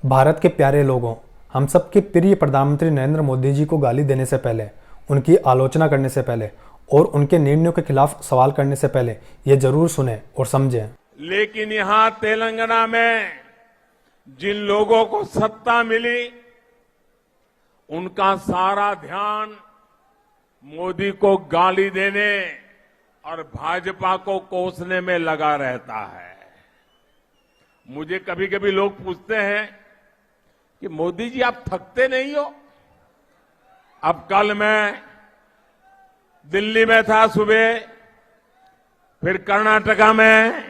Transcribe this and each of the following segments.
भारत के प्यारे लोगों, हम सबके प्रिय प्रधानमंत्री नरेंद्र मोदी जी को गाली देने से पहले, उनकी आलोचना करने से पहले और उनके निर्णयों के खिलाफ सवाल करने से पहले ये जरूर सुने और समझें। लेकिन यहां तेलंगाना में जिन लोगों को सत्ता मिली, उनका सारा ध्यान मोदी को गाली देने और भाजपा को कोसने में लगा रहता है। मुझे कभी कभी लोग पूछते हैं कि मोदी जी आप थकते नहीं हो? अब कल मैं दिल्ली में था सुबह, फिर कर्नाटका में,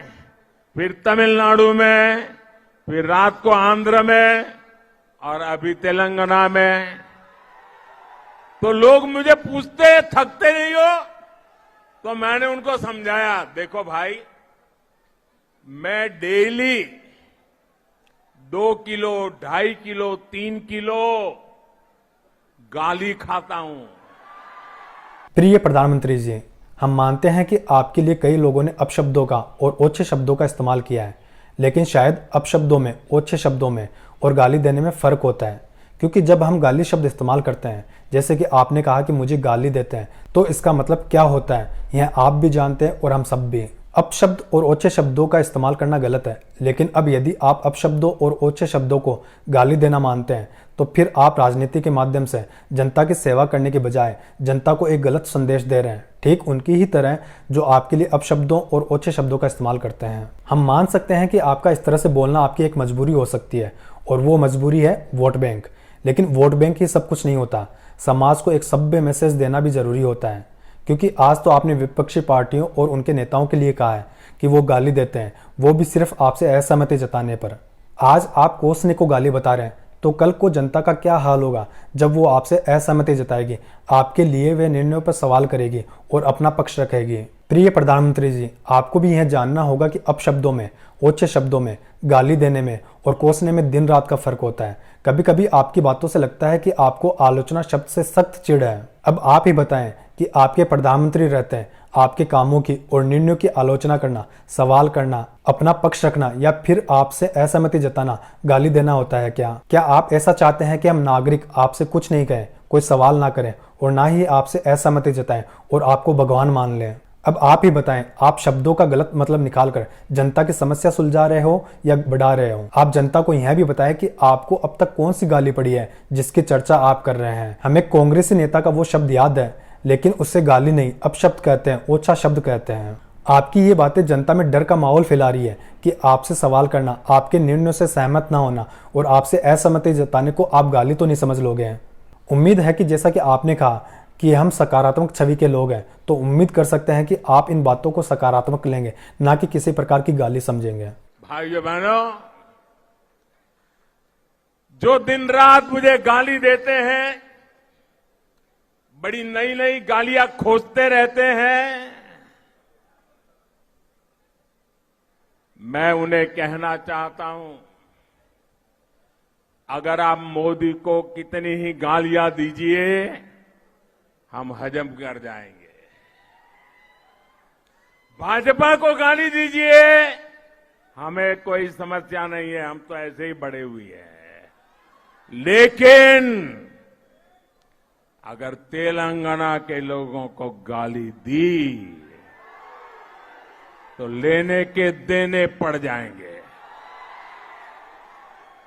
फिर तमिलनाडु में, फिर रात को आंध्र में और अभी तेलंगाना में। तो लोग मुझे पूछते हैं थकते नहीं हो? तो मैंने उनको समझाया, देखो भाई, मैं डेली 2 किलो, 2.5 किलो, 3 किलो गाली खाता हूं। प्रिय प्रधानमंत्री जी, हम मानते हैं कि आपके लिए कई लोगों ने अपशब्दों का और ओछे शब्दों का इस्तेमाल किया है, लेकिन शायद अपशब्दों में, ओछे शब्दों में और गाली देने में फ़र्क होता है। क्योंकि जब हम गाली शब्द इस्तेमाल करते हैं, जैसे कि आपने कहा कि मुझे गाली देते हैं, तो इसका मतलब क्या होता है यह आप भी जानते हैं और हम सब भी। अपशब्द और ओछे शब्दों का इस्तेमाल करना गलत है, लेकिन अब यदि आप अपशब्दों और ओछे शब्दों को गाली देना मानते हैं, तो फिर आप राजनीति के माध्यम से जनता की सेवा करने के बजाय जनता को एक गलत संदेश दे रहे हैं, ठीक उनकी ही तरह जो आपके लिए अपशब्दों और ओछे शब्दों का इस्तेमाल करते हैं। हम मान सकते हैं कि आपका इस तरह से बोलना आपकी एक मजबूरी हो सकती है, और वो मजबूरी है वोट बैंक। लेकिन वोट बैंक ही सब कुछ नहीं होता। समाज को एक सभ्य मैसेज देना भी जरूरी होता है, क्योंकि आज तो आपने विपक्षी पार्टियों और उनके नेताओं के लिए कहा है कि वो गाली देते हैं, वो भी सिर्फ आपसे असहमति जताने पर। आज आप कोसने को गाली बता रहे हैं, तो कल को जनता का क्या हाल होगा जब वो आपसे असहमति जताएगी, आपके लिए वे निर्णयों पर सवाल करेगी और अपना पक्ष रखेगी। प्रिय प्रधानमंत्री जी, आपको भी यह जानना होगा कि अपशब्दों में, ओछे शब्दों में, गाली देने में और कोसने में दिन रात का फर्क होता है। कभी कभी आपकी बातों से लगता है कि आपको आलोचना शब्द से सख्त चिढ़ है। अब आप ही बताएं कि आपके प्रधानमंत्री रहते हैं, आपके कामों की और निर्णयों की आलोचना करना, सवाल करना, अपना पक्ष रखना या फिर आपसे असहमति जताना गाली देना होता है क्या आप ऐसा चाहते हैं कि हम नागरिक आपसे कुछ नहीं कहें, कोई सवाल ना करें और ना ही आपसे असहमति जताएं और आपको भगवान मान लें? अब आप ही बताएं, आप शब्दों का गलत मतलब निकालकर जनता की समस्या सुलझा रहे हो या बढ़ा रहे हो? आप जनता को यह भी बताएं कि आपको अब तक कौन सी गाली पड़ी है जिसकी चर्चा आप कर रहे हैं। हमें कांग्रेसी नेता का वो शब्द याद है, लेकिन उससे गाली नहीं, अपशब्द कहते हैं, ओछा शब्द कहते हैं। आपकी ये बातें जनता में डर का माहौल फैला रही है कि आपसे सवाल करना, आपके निर्णयों से सहमत ना होना और आपसे असहमति जताने को आप गाली तो नहीं समझ लोगे। उम्मीद है कि जैसा कि आपने कहा कि हम सकारात्मक छवि के लोग हैं, तो उम्मीद कर सकते हैं कि आप इन बातों को सकारात्मक लेंगे, ना कि किसी प्रकार की गाली समझेंगे। भाइयों बहनों, जो दिन रात मुझे गाली देते हैं, बड़ी नई नई गालियां खोजते रहते हैं, मैं उन्हें कहना चाहता हूं, अगर आप मोदी को कितनी ही गालियां दीजिए, हम हजम कर जाएंगे। भाजपा को गाली दीजिए, हमें कोई समस्या नहीं है, हम तो ऐसे ही बड़े हुए हैं। लेकिन अगर तेलंगाना के लोगों को गाली दी, तो लेने के देने पड़ जाएंगे।